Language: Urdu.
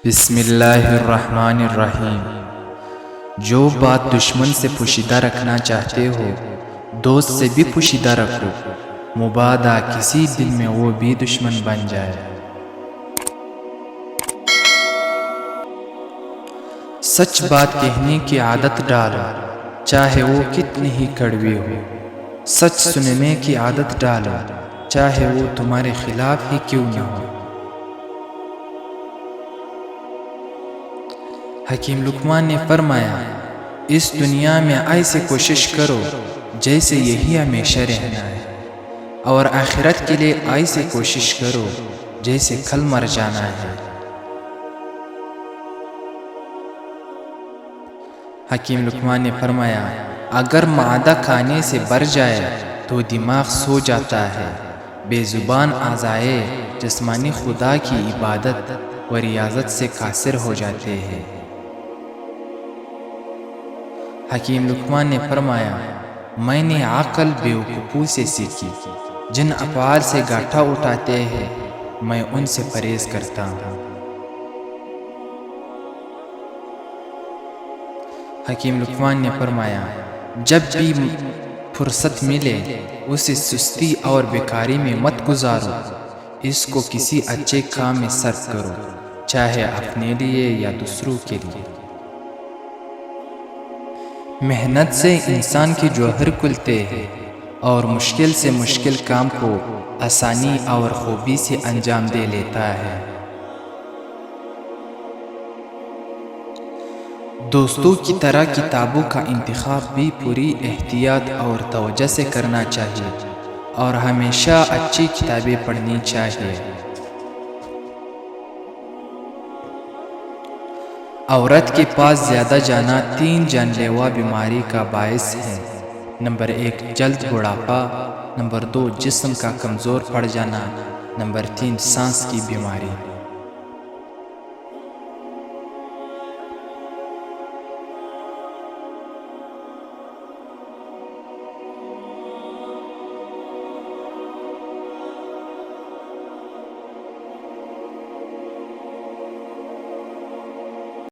بسم اللہ الرحمن الرحیم۔ جو بات دشمن سے پوشیدہ رکھنا چاہتے ہو دوست سے بھی پوشیدہ رکھو، مبادا کسی دل میں وہ بھی دشمن بن جائے۔ سچ بات کہنے کی عادت ڈالو، چاہے وہ کتنی ہی کڑوی ہو۔ سچ سننے کی عادت ڈالو، چاہے وہ تمہارے خلاف ہی کیوں نہ ہو۔ حکیم لقمان نے فرمایا، اس دنیا میں ایسے کوشش کرو جیسے یہی ہمیشہ رہنا ہے، اور آخرت کے لیے ایسے کوشش کرو جیسے کل مر جانا ہے۔ حکیم لقمان نے فرمایا، اگر معدہ کھانے سے بھر جائے تو دماغ سو جاتا ہے، بے زبان اعضائے جسمانی خدا کی عبادت و ریاضت سے قاصر ہو جاتے ہیں۔ حکیم لقمان نے فرمایا، میں نے عقل بیوقوفوں سے سیکھی، جن افعال سے گاٹھا اٹھاتے ہیں میں ان سے پرہیز کرتا ہوں۔ حکیم لقمان نے فرمایا، جب بھی فرصت ملے اسے سستی اور بیکاری میں مت گزارو، اس کو کسی اچھے کام میں صرف کرو، چاہے اپنے لیے یا دوسروں کے لیے۔ محنت سے انسان کے جوہر کھلتے ہیں اور مشکل سے مشکل کام کو آسانی اور خوبی سے انجام دے لیتا ہے۔ دوستوں کی طرح کتابوں کا انتخاب بھی پوری احتیاط اور توجہ سے کرنا چاہیے، اور ہمیشہ اچھی کتابیں پڑھنی چاہیے۔ عورت کے پاس زیادہ جانا 3 جان لیوا بیماری کا باعث ہے۔ نمبر 1 جلد بڑھاپا، نمبر 2 جسم کا کمزور پڑ جانا، نمبر 3 سانس کی بیماری۔